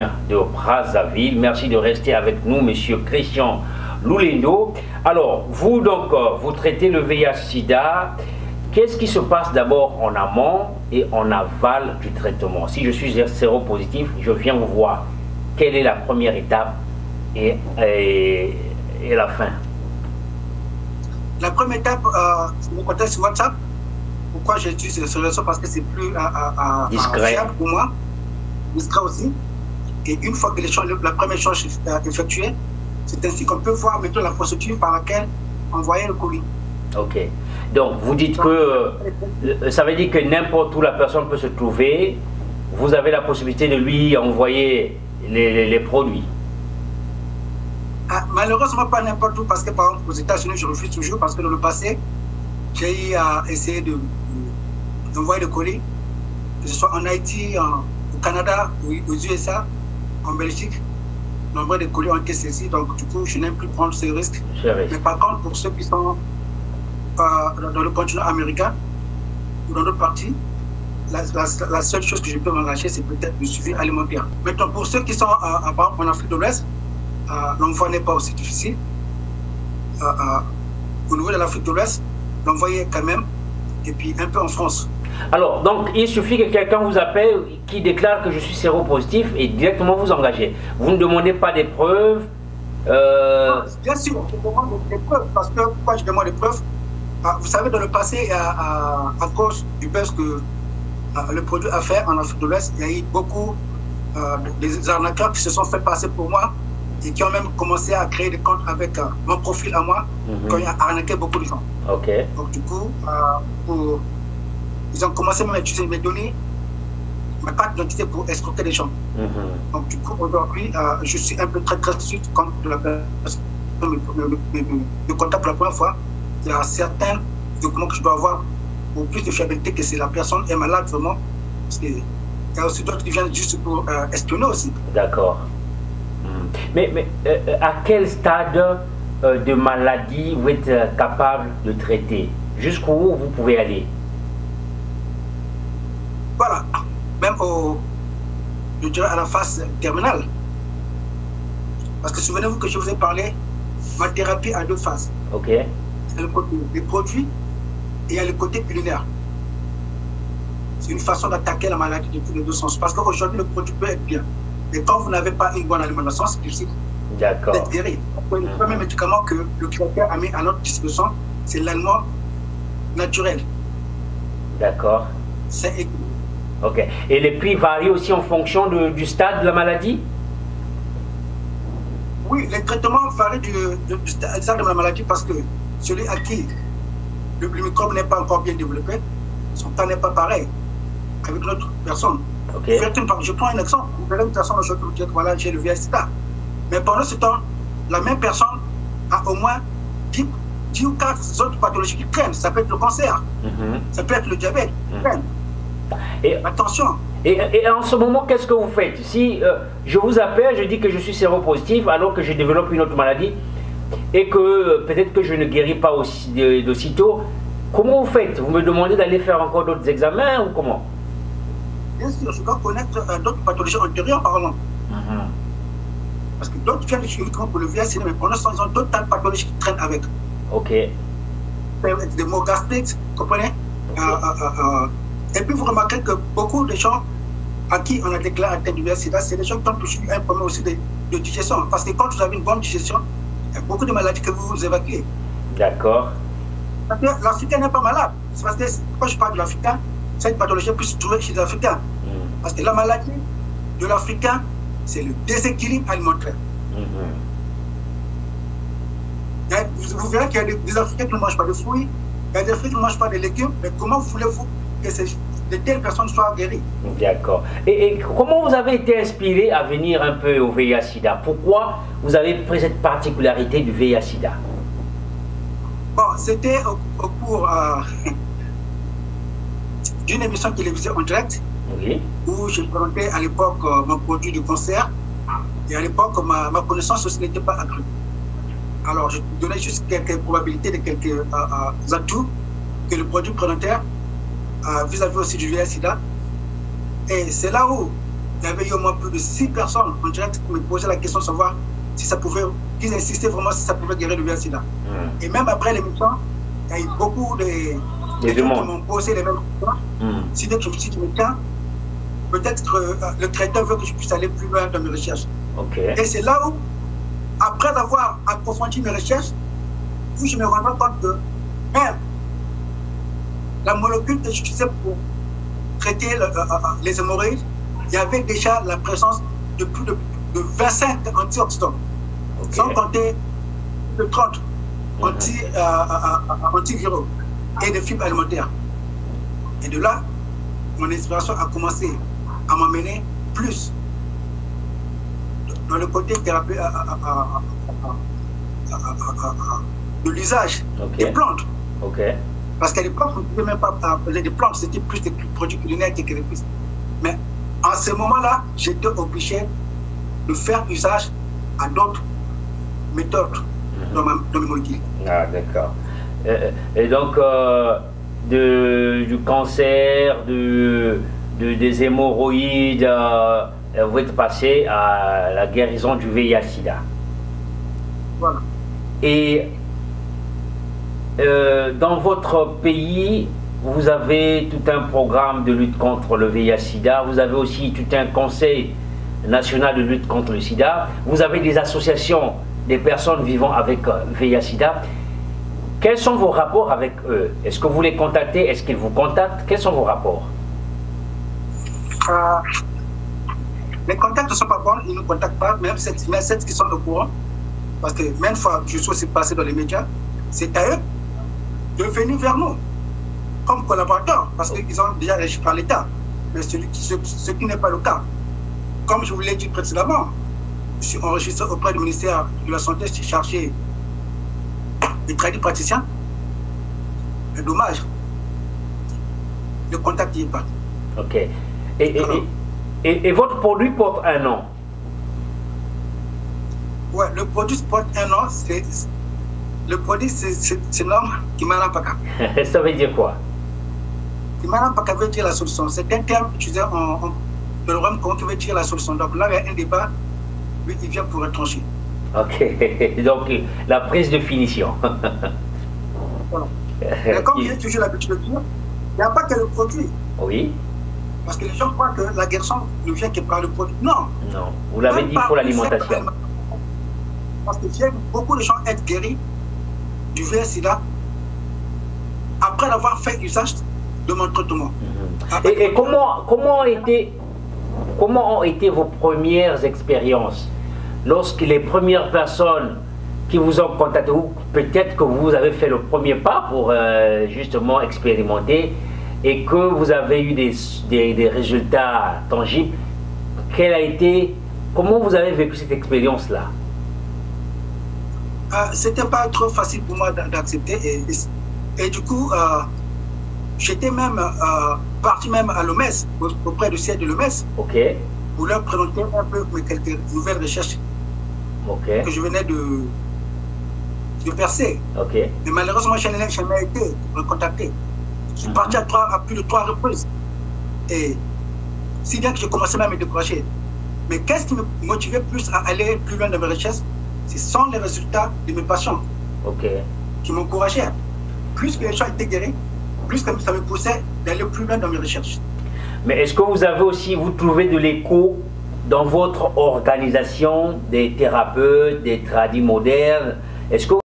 de Brazzaville. Merci de rester avec nous, Monsieur Christian Loulendo. Alors, vous donc, vous traitez le VIH-Sida. Qu'est-ce qui se passe d'abord en amont et en aval du traitement? Si je suis séropositif, je viens vous voir. Quelle est la première étape et la fin? La première étape, je me contacte sur WhatsApp. Pourquoi j'utilise ce réseau? Parce que c'est plus discret pour moi, discret aussi. Et une fois que la première échange est effectuée, c'est ainsi qu'on peut voir maintenant la procédure par laquelle envoyer le colis. Ok. Donc, vous dites que ça veut dire que n'importe où la personne peut se trouver, vous avez la possibilité de lui envoyer les produits. Malheureusement, pas n'importe où, parce que par exemple, aux États-Unis, je refuse toujours, parce que dans le passé, j'ai eu à essayer d'envoyer le colis, que ce soit en Haïti, au Canada, aux USA, en Belgique. Nombre de colis ont été saisis, donc du coup, je n'aime plus prendre ce risque. Mais par contre, pour ceux qui sont dans le continent américain ou dans d'autres parties, la seule chose que je peux m'engager, c'est peut-être le suivi alimentaire. Maintenant, pour ceux qui sont en Afrique de l'Ouest, l'envoi n'est pas aussi difficile. Au niveau de l'Afrique de l'Ouest, l'envoi est quand même, et puis un peu en France. Alors, donc, il suffit que quelqu'un vous appelle, qui déclare que je suis séropositif et directement vous engagez. Vous ne demandez pas des preuves Bien sûr, je demande des preuves. Parce que pourquoi je demande des preuves? Vous savez, dans le passé, à cause du buzz que le produit a fait en Afrique de l'Ouest, il y a eu beaucoup des arnaqueurs qui se sont fait passer pour moi et qui ont même commencé à créer des comptes avec mon profil à moi, quand il a arnaqué beaucoup de gens. Ok. Donc du coup, ils ont commencé même à utiliser mes données, ma carte d'identité pour escroquer les gens. Donc du coup, aujourd'hui, je suis un peu très strict quand la personne me contacte pour la première fois. Il y a certains documents que je dois avoir pour plus de fiabilité que si la personne est malade vraiment. Parce qu'il y a aussi d'autres qui viennent juste pour espionner aussi. D'accord. Mais à quel stade de maladie vous êtes capable de traiter? Jusqu'où vous pouvez aller? Voilà, même je dirais à la phase terminale. Parce que souvenez-vous que je vous ai parlé, ma thérapie a deux phases. Ok. Il y a le côté des produits et il y a le côté culinaire. C'est une façon d'attaquer la maladie de tous les deux sens. Parce qu'aujourd'hui, le produit peut être bien. Mais quand vous n'avez pas une bonne alimentation, c'est difficile d'être guéri. Le premier médicament que le créateur a mis à notre disposition, c'est l'aliment naturel. D'accord. C'est équilibré. Ok. Et les prix varient aussi en fonction du stade de la maladie? Oui, les traitements varient du stade de la maladie parce que celui à qui le microbe n'est pas encore bien développé, son temps n'est pas pareil avec l'autre personne. Okay. Je prends un exemple. Une personne aujourd'hui vous dire voilà, j'ai le VIH-Sida. Mais pendant ce temps, la même personne a au moins 10 ou 4 autres pathologies qui traînent. Ça peut être le cancer, ça peut être le diabète. Et attention. Et en ce moment, qu'est-ce que vous faites? Si je vous appelle, je dis que je suis séropositif alors que je développe une autre maladie et que peut-être que je ne guéris pas d'aussitôt, comment vous faites? Vous me demandez d'aller faire encore d'autres examens ou comment? Bien sûr, je dois connaître d'autres pathologies antérieures par exemple. Parce que d'autres viennent uniquement pour le VIH, mais pendant ce temps, ils ont d'autres tas de pathologies qui traînent avec. Ok. Des maux gastriques, vous comprenez? Et puis vous remarquez que beaucoup de gens à qui on a déclaré atteint du VIH-Sida, c'est des gens qui ont toujours un problème aussi de digestion. Parce que quand vous avez une bonne digestion, il y a beaucoup de maladies que vous évacuez. D'accord. Parce que l'Africain n'est pas malade. C'est parce que quand je parle de l'Africain, cette pathologie peut se trouver chez les Africains. Parce que la maladie de l'Africain, c'est le déséquilibre alimentaire. Vous verrez qu'il y a des Africains qui ne mangent pas de fruits, il y a des Africains qui ne mangent pas de légumes, mais comment voulez-vous que de telles personnes soient guéries? D'accord. Et comment vous avez été inspiré à venir un peu au VIH-Sida? Pourquoi vous avez pris cette particularité du VIH-Sida? Bon, c'était au cours d'une émission télévisée en direct, où je présentais à l'époque mon produit de concert, et à l'époque ma connaissance aussi n'était pas accrue. Alors je donnais juste quelques probabilités de quelques atouts que le produit présentait vis-à-vis aussi du VIH-Sida. Et c'est là où il y avait eu au moins plus de 6 personnes en direct qui me posaient la question de savoir si ça pouvait, qu'ils insistaient vraiment si ça pouvait guérir le VIH-Sida. Et même après l'émission, il y a eu beaucoup de gens qui m'ont posé les mêmes questions. Si dès que je me suis dit, mais tiens, peut-être que le traiteur veut que je puisse aller plus loin dans mes recherches. Et c'est là où, après avoir approfondi mes recherches, où je me rends compte que même la molécule que j'utilisais pour traiter les hémorroïdes, il y avait déjà la présence de plus de 25 antioxydants, sans compter de 30 antiviraux et des fibres alimentaires. Et de là, mon inspiration a commencé à m'amener plus dans le côté thérapie de l'usage des plantes. Parce qu'à l'époque, on ne pouvait même pas parler des plantes, c'était plus des produits culinaires qui étaient plus. Mais en ce moment-là, j'étais obligé de faire usage à d'autres méthodes dans mes molécules. Ah, d'accord. Et donc, du cancer, des hémorroïdes, vous êtes passé à la guérison du VIH-Sida. Voilà. Et dans votre pays, vous avez tout un programme de lutte contre le VIH-Sida, vous avez aussi tout un conseil national de lutte contre le sida, vous avez des associations des personnes vivant avec VIH-Sida. Quels sont vos rapports avec eux? Est-ce que vous les contactez? Est-ce qu'ils vous contactent? Quels sont vos rapports? Les contacts ne sont pas bons, ils ne nous contactent pas, même celles qui sont au courant. Parce que même fois je suis aussi passé dans les médias, c'est à eux de venir vers nous comme collaborateurs, parce qu'ils ont déjà régi par l'État. Mais ce qui n'est pas le cas. Comme je vous l'ai dit précédemment, je suis enregistré auprès du ministère de la Santé, je suis chargé des tradipraticiens. C'est dommage. Le contact n'y est pas. Ok. Et votre produit porte un nom? Ouais, le produit porte un nom. Le produit, c'est l'homme Kimana Paka. Ça veut dire quoi? Kimana Paka veut dire la solution. C'est un terme utilisé en le Rome qui veut dire la solution. Donc là, il y a un débat, lui, il vient pour trancher. Ok, donc la prise de finition. Voilà. Mais comme j'ai toujours l'habitude de dire, il n'y a pas que le produit. Oui. Parce que les gens croient que la guérison ne vient que par le produit. Non. Non, vous l'avez dit, il faut l'alimentation. Parce que beaucoup de gens être guéris du VIH-Sida après avoir fait usage de mon traitement. Et comment ont été vos premières expériences lorsque les premières personnes qui vous ont contacté, ou peut-être que vous avez fait le premier pas pour justement expérimenter et que vous avez eu des résultats tangibles, comment vous avez vécu cette expérience-là? C'était pas trop facile pour moi d'accepter et du coup j'étais même parti même à l'OMS, auprès du siège de l'OMS, pour leur présenter un peu quelques nouvelles recherches que je venais de percer. Mais malheureusement, je n'ai jamais été recontacté. Je suis parti à plus de 3 reprises. Et si bien que je commençais même à me décourager. Mais qu'est-ce qui me motivait plus à aller plus loin dans mes recherches? Ce sont les résultats de mes patients qui m'encourageaient. Plus que les gens étaient guéris, plus que ça me poussait d'aller plus loin dans mes recherches. Mais est-ce que vous avez aussi, vous trouvez de l'écho dans votre organisation des thérapeutes, des tradis modernes? Est-ce que